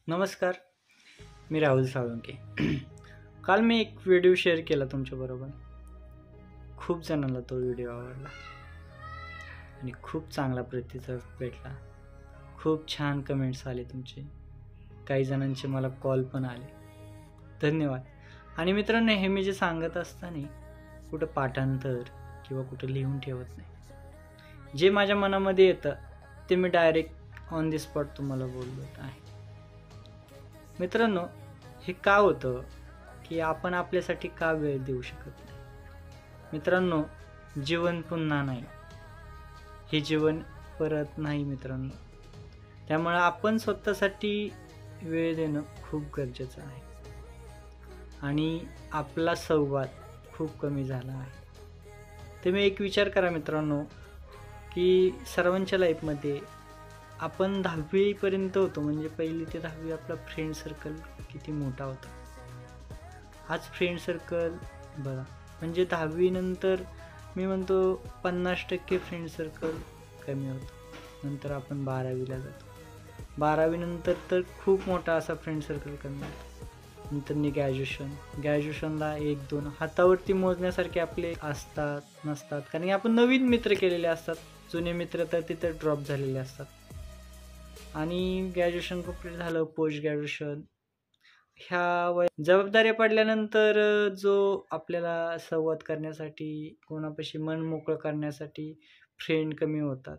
नमस्कार, मी राहुल साळुंके. काल मी एक व्हिडिओ शेअर केला तुमच्याबरोबर. खूप जणांना तो व्हिडिओ आवडला आणि खूप चांगला प्रतिसाद भेटला. खूप छान कमेंट्स आले तुमचे. काही जणांचे मला कॉल पण आले. धन्यवाद. आणि मित्रांनो, हे मी जे सांगत असताना कुठं पाठांतर किंवा कुठं लिहून ठेवत नाही. जे माझ्या मनामध्ये येतं ते मी डायरेक्ट ऑन दी स्पॉट तुम्हाला बोलत आहे. मित्रांनो, हे का होतं की आपण आपल्यासाठी का वेळ देऊ शकत नाही? मित्रांनो, जीवन पुन्हा नाही, हे जीवन परत नाही मित्रांनो. त्यामुळे आपण स्वतःसाठी वेळ देणं खूप गरजेचं आहे. आणि आपला संवाद खूप कमी झाला आहे. तुम्ही एक विचार करा मित्रांनो, की सर्वांच्या लाईफमध्ये आपण 10वी पर्यंत होतो, म्हणजे 1ली ते 10वी आपला फ्रेंड सर्कल किती मोठा होता. आज फ्रेंड सर्कल बघा, म्हणजे 10वी नंतर मी म्हणतो 50% फ्रेंड सर्कल कमी होतं. नंतर आपण 12वीला जातो. 12वी नंतर तर खूप मोठा असा फ्रेंड सर्कल कमी होतो. नंतर ग्रॅज्युएशनला 1-2 हातावरती मोजण्यासारखे आपले असतात नसतात, कारण की आपण नवीन मित्र केलेले असतात. जुने मित्र तर तिथं ड्रॉप झालेले असतात. आणि ग्रॅज्युएशन कंप्लीट झालं, पोस्ट ग्रॅज्युएशन ह्या जबाबदाऱ्या पडल्यानंतर जो आपल्याला संवाद करण्यासाठी, कोणापाशी मन मोकळं करण्यासाठी फ्रेंड कमी होतात.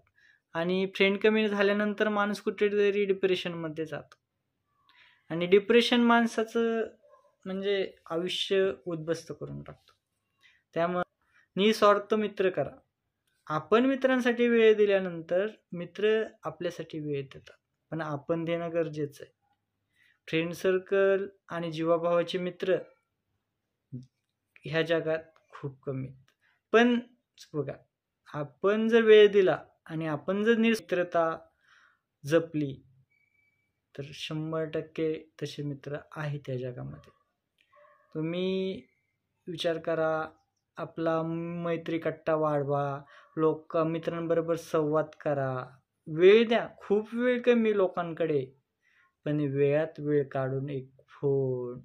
आणि फ्रेंड कमी झाल्यानंतर माणूस कुठेतरी डिप्रेशनमध्ये जातो. आणि डिप्रेशन माणसाचं म्हणजे आयुष्य उद्ध्वस्त करून टाकतो. त्यामुळे निस्वार्थ मित्र करा. आपण मित्रांसाठी वेळ दिल्यानंतर मित्र आपल्यासाठी वेळ देतात, पण आपण देणं गरजेचं आहे. फ्रेंड सर्कल आणि जीवाभावाचे मित्र ह्या जगात खूप कमी आहेत. पण बघा, आपण जर वेळ दिला आणि आपण जर मित्रता जपली तर 100% तसे मित्र आहेत या जगामध्ये. तुम्ही विचार करा, आपला मैत्री कट्टा वाढवा, मित्रांबरोबर संवाद करा, वेळ द्या. खूप वेळ कमी लोकांकडे, पण वेळात वेळ काढून एक फोन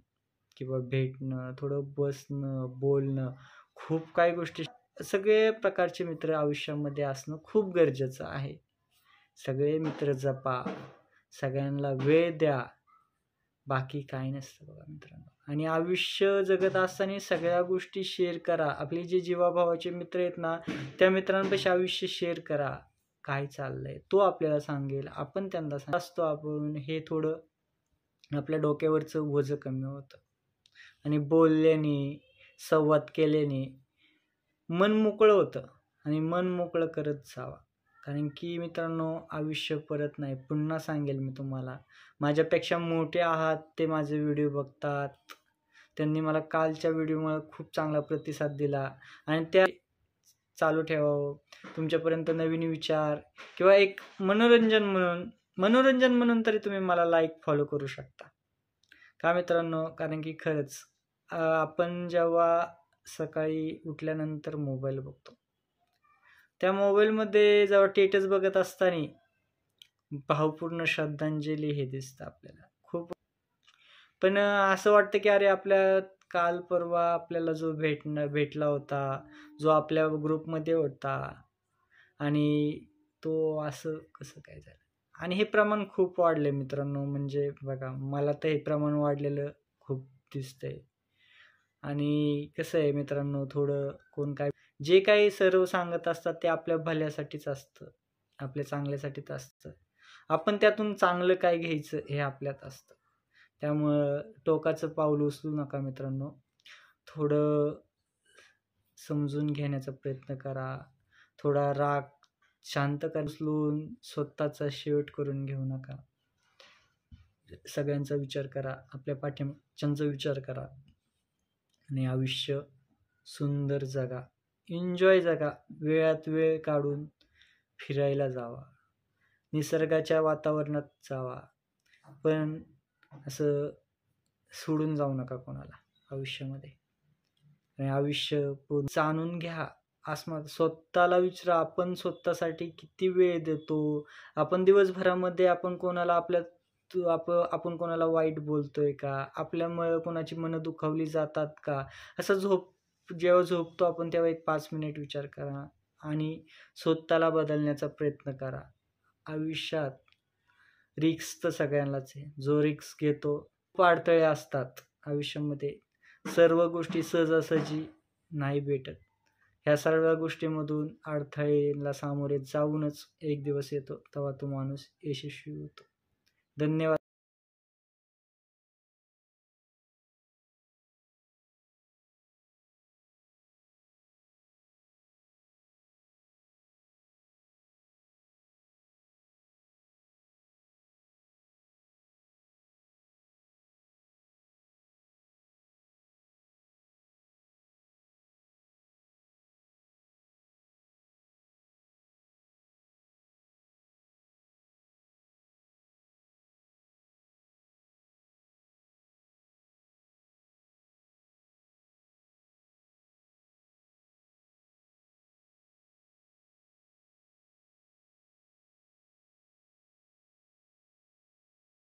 किंवा भेटणं, थोडं बसणं, बोलणं, खूप काही गोष्टी, सगळे प्रकारचे मित्र आयुष्यामध्ये असणं खूप गरजेचं आहे. सगळे मित्र जपा, सगळ्यांना वेळ द्या, बाकी काही नसतं बघा मित्रांनो. आणि आयुष्य जगत असताना सगळ्या गोष्टी शेअर करा. आपले जे जीवाभावाचे मित्र आहेत ना, त्या मित्रांपाशी आयुष्य शेअर करा. काय चाललंय तो आपल्याला सांगेल, आपण त्यांना असतो आपण, हे थोडं आपल्या डोक्यावरचं ओझं कमी होतं. आणि बोलल्याने, संवाद केल्याने मन मोकळं होतं. आणि मन मोकळं करत जावा, कारण की मित्रांनो, आयुष्य परत नाही. पुन्हा सांगेल मी तुम्हाला, माझ्यापेक्षा मोठे आहात ते माझे व्हिडिओ बघतात. त्यांनी मला कालच्या व्हिडिओमुळे खूप चांगला प्रतिसाद दिला आणि त्या चालू ठेवावं. तुमच्यापर्यंत नवीन विचार किंवा एक मनोरंजन म्हणून तरी तुम्ही मला लाईक, फॉलो करू शकता का मित्रांनो? कारण की खरंच आपण जेव्हा सकाळी उठल्यानंतर मोबाईल बघतो, त्या मोबाईलमध्ये जेव्हा स्टेटस बघत असताना भावपूर्ण श्रद्धांजली हे दिसतं आपल्याला खूप. पण असं वाटतं की अरे, आपल्या काल परवा आपल्याला जो भेटला होता, जो आपल्या ग्रुपमध्ये होता, आणि तो असं कसं काय झालं. आणि हे प्रमाण खूप वाढले मित्रांनो. म्हणजे बघा, मला तर हे प्रमाण वाढलेलं खूप दिसतंय. आणि कसं आहे मित्रांनो, थोडं कोण काय जे काही सर्व सांगत असतात ते आपल्या भल्यासाठीच असतं, आपल्या चांगल्यासाठीच असतं. आपण त्यातून चांगलं काय घ्यायचं हे आपल्यात असतं. त्यामुळं टोकाचं पाऊल उचलू नका मित्रांनो. थोडं समजून घेण्याचा प्रयत्न करा. थोडा राग शांत उचलून स्वतःचा शेवट करून घेऊ नका. सगळ्यांचा विचार करा, आपल्या पाठीमागच्यांचा विचार करा आणि आयुष्य सुंदर जगा, एन्जॉय जगा. वेळात वेळ काढून फिरायला जावा, निसर्गाच्या वातावरणात जावा, पण असं सोडून जाऊ नका कोणाला आयुष्यामध्ये. आणि आयुष्य जाणून घ्या. स्वतःला विचारा, आपण स्वतःसाठी किती वेळ देतो. आपण दिवसभरामध्ये आपण कोणाला आपल्या आपण कोणाला वाईट बोलतोय का, आपल्यामुळे कोणाची मनं दुखावली जातात का, असं जेव्हा झोपतो आपण तेव्हा एक 5 मिनिट विचार करा आणि स्वतःला बदलण्याचा प्रयत्न करा. आयुष्यात रिस्क तर सगळ्यांनाच आहे. जो रिस्क घेतो खूप अडथळे असतात आयुष्यामध्ये. सर्व गोष्टी सहजासहजी नाही भेटत. ह्या सर्व गोष्टींमधून अडथळेला सामोरे जाऊनच एक दिवस येतो, तेव्हा तो माणूस यशस्वी होतो. धन्यवाद.